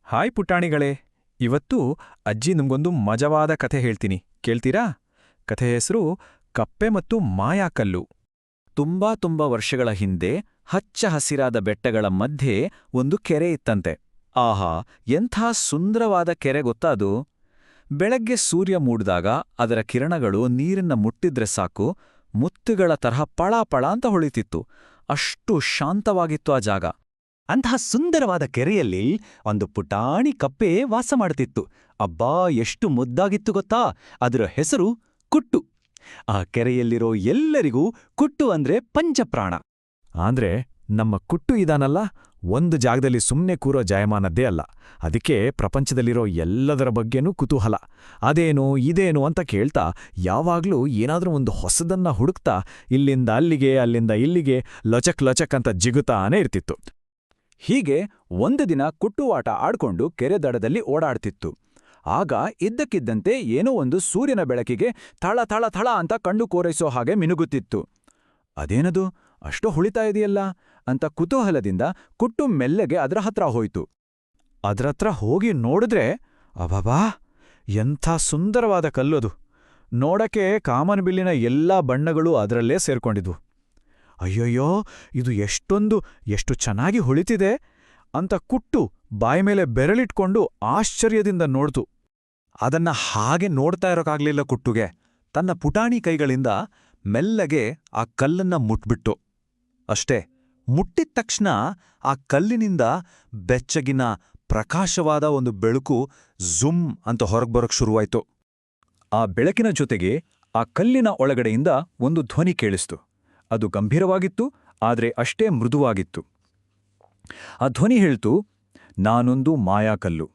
Hi ಪುಟಾಣಿಗಳೇ. ಇವತ್ತು ಅಜ್ಜಿ ನಿಮ್ಗೊಂದು ಮಜವಾದ ಕಥೆ ಹೇಳ್ತೀನಿ, ಕೇಳ್ತೀರಾ? ಕಥೆ ಹೆಸರು ಕಪ್ಪೆ ಮತ್ತು ಮಾಯಾಕಲ್ಲು. ತುಂಬಾ ವರ್ಷಗಳ ಹಿಂದೆ ಹಚ್ಚ ಹಸಿರಾದ ಬೆಟ್ಟಗಳ ಮಧ್ಯೆ ಒಂದು ಕೆರೆ ಇತ್ತಂತೆ. ಆಹಾ, ಎಂಥ ಸುಂದರವಾದ ಕೆರೆ ಗೊತ್ತಾದು. ಬೆಳಗ್ಗೆ ಸೂರ್ಯ ಮೂಡಿದಾಗ ಅದರ ಕಿರಣಗಳು ನೀರನ್ನ ಮುಟ್ಟಿದ್ರೆ ಸಾಕು, ಮುತ್ತುಗಳ ತರಹ ಪಳಾಪಳ ಅಂತ ಹೊಳಿತಿತ್ತು. ಅಷ್ಟು ಶಾಂತವಾಗಿತ್ತು ಆ ಜಾಗ. ಅಂತಹ ಸುಂದರವಾದ ಕೆರೆಯಲ್ಲಿ ಒಂದು ಪುಟಾಣಿ ಕಪ್ಪೆ ವಾಸ ಮಾಡುತ್ತಿತ್ತು. ಅಬ್ಬಾ, ಎಷ್ಟು ಮುದ್ದಾಗಿತ್ತು ಗೊತ್ತಾ! ಅದರ ಹೆಸರು ಕುಟ್ಟು. ಆ ಕೆರೆಯಲ್ಲಿರೋ ಎಲ್ಲರಿಗೂ ಕುಟ್ಟು ಅಂದ್ರೆ ಪಂಚಪ್ರಾಣ. ಆದ್ರೆ ನಮ್ಮ ಕುಟ್ಟು ಇದಾನಲ್ಲ, ಒಂದು ಜಾಗದಲ್ಲಿ ಸುಮ್ನೆ ಕೂರೋ ಜಾಯಮಾನದ್ದೇ ಅಲ್ಲ. ಅದಕ್ಕೆ ಪ್ರಪಂಚದಲ್ಲಿರೋ ಎಲ್ಲದರ ಬಗ್ಗೆನೂ ಕುತೂಹಲ. ಅದೇನು ಇದೇನು ಅಂತ ಕೇಳ್ತಾ ಯಾವಾಗ್ಲೂ ಏನಾದ್ರೂ ಒಂದು ಹೊಸದನ್ನ ಹುಡುಕ್ತಾ ಇಲ್ಲಿಂದ ಅಲ್ಲಿಗೆ ಅಲ್ಲಿಂದ ಇಲ್ಲಿಗೆ ಲಚಕ್ ಅಂತ ಜಿಗುತ್ತಾನೇ ಇರ್ತಿತ್ತು. ಹೀಗೆ ಒಂದು ದಿನ ಕುಟ್ಟುವಾಟ ಆಡ್ಕೊಂಡು ಕೆರೆ ದಡದಲ್ಲಿ ಓಡಾಡ್ತಿತ್ತು. ಆಗ ಇದ್ದಕ್ಕಿದ್ದಂತೆ ಏನೋ ಒಂದು ಸೂರ್ಯನ ಬೆಳಕಿಗೆ ಥಳ ಥಳ ಥಳ ಅಂತ ಕಣ್ಣು ಕೋರೈಸೋ ಹಾಗೆ ಮಿನುಗುತ್ತಿತ್ತು. ಅದೇನದು, ಅಷ್ಟೋ ಹೊಳಿತಾ ಇದೆಯಲ್ಲ ಅಂತ ಕುತೂಹಲದಿಂದ ಕುಟ್ಟು ಮೆಲ್ಲಗೆ ಅದರ ಹತ್ರ ಹೋಯ್ತು. ಅದ್ರತ್ರ ಹೋಗಿ ನೋಡಿದ್ರೆ ಅಬಬಾ, ಎಂಥ ಸುಂದರವಾದ ಕಲ್ಲದು! ನೋಡಕ್ಕೆ ಕಾಮನಬಿಲ್ಲಿನ ಎಲ್ಲಾ ಬಣ್ಣಗಳು ಅದರಲ್ಲೇ ಸೇರ್ಕೊಂಡಿದ್ವು. ಅಯ್ಯಯ್ಯೋ, ಇದು ಎಷ್ಟು ಚೆನ್ನಾಗಿ ಹೊಳಿತಿದೆ ಅಂತ ಕುಟ್ಟು ಬಾಯ್ಮೇಲೆ ಬೆರಳಿಟ್ಕೊಂಡು ಆಶ್ಚರ್ಯದಿಂದ ನೋಡ್ತು. ಅದನ್ನ ಹಾಗೆ ನೋಡ್ತಾ ಇರೋಕ್ಕಾಗ್ಲಿಲ್ಲ ಕುಟ್ಟುಗೆ. ತನ್ನ ಪುಟಾಣಿ ಕೈಗಳಿಂದ ಮೆಲ್ಲಗೆ ಆ ಕಲ್ಲನ್ನ ಮುಟ್ಬಿಟ್ಟು. ಅಷ್ಟೇ, ಮುಟ್ಟಿದ ತಕ್ಷಣ ಆ ಕಲ್ಲಿನಿಂದ ಬೆಚ್ಚಗಿನ ಪ್ರಕಾಶವಾದ ಒಂದು ಬೆಳಕು ಝುಮ್ ಅಂತ ಹೊರಗ್ಬರೋಕ್ ಶುರುವಾಯ್ತು. ಆ ಬೆಳಕಿನ ಜೊತೆಗೆ ಆ ಕಲ್ಲಿನ ಒಳಗಡೆಯಿಂದ ಒಂದು ಧ್ವನಿ ಕೇಳಿಸ್ತು. ಅದು ಗಂಭೀರವಾಗಿತ್ತು, ಆದರೆ ಅಷ್ಟೇ ಮೃದುವಾಗಿತ್ತು. ಆ ಧ್ವನಿ ಹೇಳ್ತು, ನಾನೊಂದು ಮಾಯಾಕಲ್ಲು.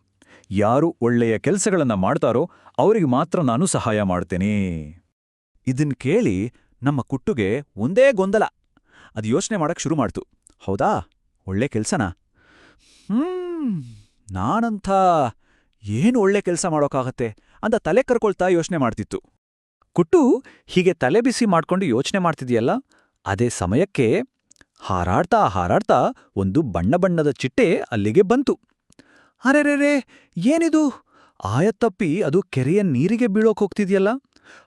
ಯಾರು ಒಳ್ಳೆಯ ಕೆಲಸಗಳನ್ನ ಮಾಡ್ತಾರೋ ಅವರಿಗೆ ಮಾತ್ರ ನಾನು ಸಹಾಯ ಮಾಡ್ತೇನೆ. ಇದನ್ ಕೇಳಿ ನಮ್ಮ ಕುಟ್ಟುಗೆ ಒಂದೇ ಗೊಂದಲ. ಅದು ಯೋಚನೆ ಮಾಡಕ್ ಶುರು ಮಾಡ್ತು. ಹೌದಾ, ಒಳ್ಳೆ ಕೆಲ್ಸನಾ? ನಾನಂಥ ಏನು ಒಳ್ಳೆ ಕೆಲಸ ಮಾಡೋಕ್ಕಾಗತ್ತೆ ಅಂತ ತಲೆ ಕರ್ಕೊಳ್ತಾ ಯೋಚನೆ ಮಾಡ್ತಿತ್ತು. ಕುಟ್ಟು ಹೀಗೆ ತಲೆ ಬಿಸಿ ಮಾಡ್ಕೊಂಡು ಯೋಚನೆ ಮಾಡ್ತಿದೆಯಲ್ಲ, ಅದೇ ಸಮಯಕ್ಕೆ ಹಾರಾಡ್ತಾ ಒಂದು ಬಣ್ಣದ ಚಿಟ್ಟೆ ಅಲ್ಲಿಗೆ ಬಂತು. ಅರೆರೆರೆ, ಏನಿದು? ಆಯತ್ತಪ್ಪಿ ಅದು ಕೆರೆಯ ನೀರಿಗೆ ಬೀಳೋಕ್ ಹೋಗ್ತಿದ್ಯಲ್ಲ.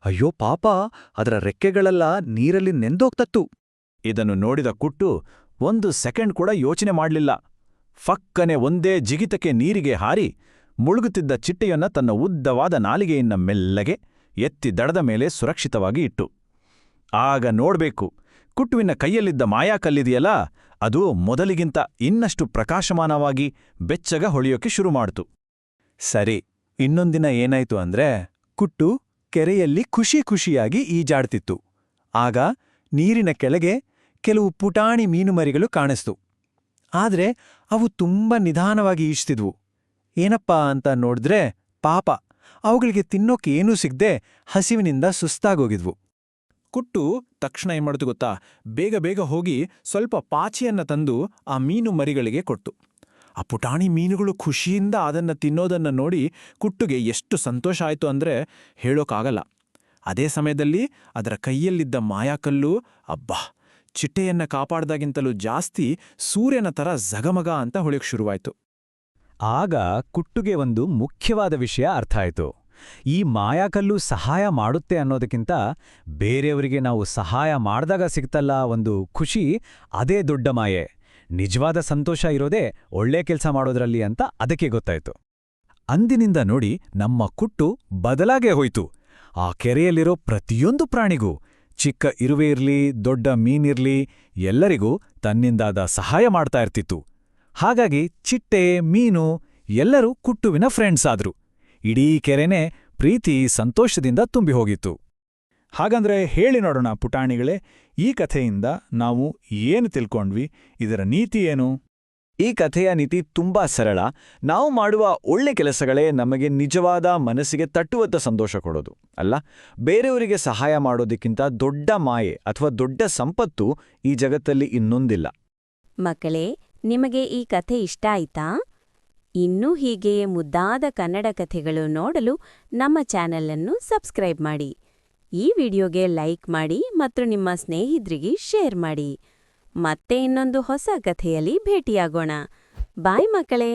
ಅಯ್ಯೋ ಪಾಪ, ಅದರ ರೆಕ್ಕೆಗಳೆಲ್ಲ ನೀರಲ್ಲಿ ನೆಂದೋಗ್ತತ್ತು. ಇದನ್ನು ನೋಡಿದ ಕುಟ್ಟು ಒಂದು ಸೆಕೆಂಡ್ ಕೂಡ ಯೋಚನೆ ಮಾಡ್ಲಿಲ್ಲ. ಫಕ್ಕನೆ ಒಂದೇ ಜಿಗಿತಕ್ಕೆ ನೀರಿಗೆ ಹಾರಿ ಮುಳುಗುತ್ತಿದ್ದ ಚಿಟ್ಟೆಯನ್ನ ತನ್ನ ಉದ್ದವಾದ ನಾಲಿಗೆಯನ್ನ ಮೆಲ್ಲಗೆ ಎತ್ತಿ ದಡದ ಮೇಲೆ ಸುರಕ್ಷಿತವಾಗಿ ಇಟ್ಟು. ಆಗ ನೋಡ್ಬೇಕು, ಕುಟ್ಟುವಿನ ಕೈಯಲ್ಲಿದ್ದ ಮಾಯಾಕಲ್ಲಿದೆಯಲ್ಲ, ಅದು ಮೊದಲಿಗಿಂತ ಇನ್ನಷ್ಟು ಪ್ರಕಾಶಮಾನವಾಗಿ ಬೆಚ್ಚಗ ಹೊಳೆಯೋಕೆ ಶುರು ಮಾಡ್ತು. ಸರಿ, ಇನ್ನೊಂದಿನ ಏನಾಯ್ತು ಅಂದ್ರೆ, ಕುಟ್ಟು ಕೆರೆಯಲ್ಲಿ ಖುಷಿಯಾಗಿ ಈಜಾಡ್ತಿತ್ತು. ಆಗ ನೀರಿನ ಕೆಳಗೆ ಕೆಲವು ಪುಟಾಣಿ ಮೀನುಮರಿಗಳು ಕಾಣಿಸ್ತು. ಆದ್ರೆ ಅವು ತುಂಬಾ ನಿಧಾನವಾಗಿ ಈಜ್ತಿದ್ವು. ಏನಪ್ಪಾ ಅಂತ ನೋಡಿದ್ರೆ ಪಾಪ, ಅವುಗಳಿಗೆ ತಿನ್ನೋಕೇನೂ ಸಿಗ್ದೆ ಹಸಿವಿನಿಂದ ಸುಸ್ತಾಗೋಗಿದ್ವು. ಕುಟ್ಟು ತಕ್ಷಣ ಏನ್ ಮಾಡ್ತು ಗೊತ್ತಾ? ಬೇಗ ಹೋಗಿ ಸ್ವಲ್ಪ ಪಾಚಿಯನ್ನ ತಂದು ಆ ಮೀನು ಮರಿಗಳಿಗೆ ಕೊಟ್ಟು. ಆ ಪುಟಾಣಿ ಮೀನುಗಳು ಖುಷಿಯಿಂದ ಅದನ್ನ ತಿನ್ನೋದನ್ನ ನೋಡಿ ಕುಟ್ಟುಗೆ ಎಷ್ಟು ಸಂತೋಷ ಆಯ್ತು ಅಂದ್ರೆ ಹೇಳೋಕ್ಕಾಗಲ್ಲ. ಅದೇ ಸಮಯದಲ್ಲಿ ಅದರ ಕೈಯಲ್ಲಿದ್ದ ಮಾಯಾಕಲ್ಲು, ಅಬ್ಬಾ, ಚಿಟ್ಟೆಯನ್ನ ಕಾಪಾಡ್ದಾಗಿಂತಲೂ ಜಾಸ್ತಿ ಸೂರ್ಯನ ತರ ಝಗಮಗ ಅಂತ ಹೊಳೆಯೋಕ್ ಶುರುವಾಯ್ತು. ಆಗ ಕುಟ್ಟುಗೆ ಒಂದು ಮುಖ್ಯವಾದ ವಿಷಯ ಅರ್ಥ ಆಯ್ತು. ಈ ಮಾಯಾಕಲ್ಲು ಸಹಾಯ ಮಾಡುತ್ತೆ ಅನ್ನೋದಕ್ಕಿಂತ ಬೇರೆಯವರಿಗೆ ನಾವು ಸಹಾಯ ಮಾಡ್ದಾಗ ಸಿಗ್ತಲ್ಲ ಒಂದು ಖುಷಿ, ಅದೇ ದೊಡ್ಡ ಮಾಯೆ. ನಿಜವಾದ ಸಂತೋಷ ಇರೋದೇ ಒಳ್ಳೆ ಕೆಲಸ ಮಾಡೋದ್ರಲ್ಲಿ ಅಂತ ಅದಕ್ಕೆ ಗೊತ್ತಾಯ್ತು. ಅಂದಿನಿಂದ ನೋಡಿ ನಮ್ಮ ಕುಟ್ಟು ಬದಲಾಗೇ ಹೋಯ್ತು. ಆ ಕೆರೆಯಲ್ಲಿರೋ ಪ್ರತಿಯೊಂದು ಪ್ರಾಣಿಗೂ, ಚಿಕ್ಕ ಇರುವೆ ಇರ್ಲಿ ದೊಡ್ಡ ಮೀನಿರ್ಲಿ, ಎಲ್ಲರಿಗೂ ತನ್ನಿಂದಾದ ಸಹಾಯ ಮಾಡ್ತಾ ಇರ್ತಿತ್ತು. ಹಾಗಾಗಿ ಚಿಟ್ಟೆ, ಮೀನು ಎಲ್ಲರೂ ಕುಟ್ಟುವಿನ ಫ್ರೆಂಡ್ಸ್ ಆದ್ರು. ಇಡೀ ಕೆರೆನೇ ಪ್ರೀತಿ ಸಂತೋಷದಿಂದ ತುಂಬಿ ಹೋಗಿತ್ತು. ಹಾಗಂದ್ರೆ ಹೇಳಿ ನೋಡೋಣ ಪುಟಾಣಿಗಳೇ, ಈ ಕಥೆಯಿಂದ ನಾವು ಏನು ತಿಳ್ಕೊಂಡ್ವಿ? ಇದರ ನೀತಿ ಏನು? ಈ ಕಥೆಯ ನೀತಿ ತುಂಬಾ ಸರಳ. ನಾವು ಮಾಡುವ ಒಳ್ಳೆ ಕೆಲಸಗಳೇ ನಮಗೆ ನಿಜವಾದ ಮನಸ್ಸಿಗೆ ತಟ್ಟುವಂತ ಸಂತೋಷ ಕೊಡೋದು ಅಲ್ಲ. ಬೇರೆಯವರಿಗೆ ಸಹಾಯ ಮಾಡೋದಕ್ಕಿಂತ ದೊಡ್ಡ ಮಾಯೆ ಅಥವಾ ದೊಡ್ಡ ಸಂಪತ್ತು ಈ ಜಗತ್ತಲ್ಲಿ ಇನ್ನೊಂದಿಲ್ಲ. ಮಕ್ಕಳೇ, ನಿಮಗೆ ಈ ಕಥೆ ಇಷ್ಟ ಆಯ್ತಾ? ಇನ್ನೂ ಹೀಗೆಯೇ ಮುದ್ದಾದ ಕನ್ನಡ ಕಥೆಗಳು ನೋಡಲು ನಮ್ಮ ಚಾನೆಲ್ ಅನ್ನು ಸಬ್ಸ್ಕ್ರೈಬ್ ಮಾಡಿ. ಈ ವಿಡಿಯೋಗೆ ಲೈಕ್ ಮಾಡಿ ಮತ್ತು ನಿಮ್ಮ ಸ್ನೇಹಿತರಿಗೆ ಶೇರ್ ಮಾಡಿ. ಮತ್ತೆ ಇನ್ನೊಂದು ಹೊಸ ಕಥೆಯಲ್ಲಿ ಭೇಟಿಯಾಗೋಣ. ಬಾಯ್ ಮಕ್ಕಳೇ.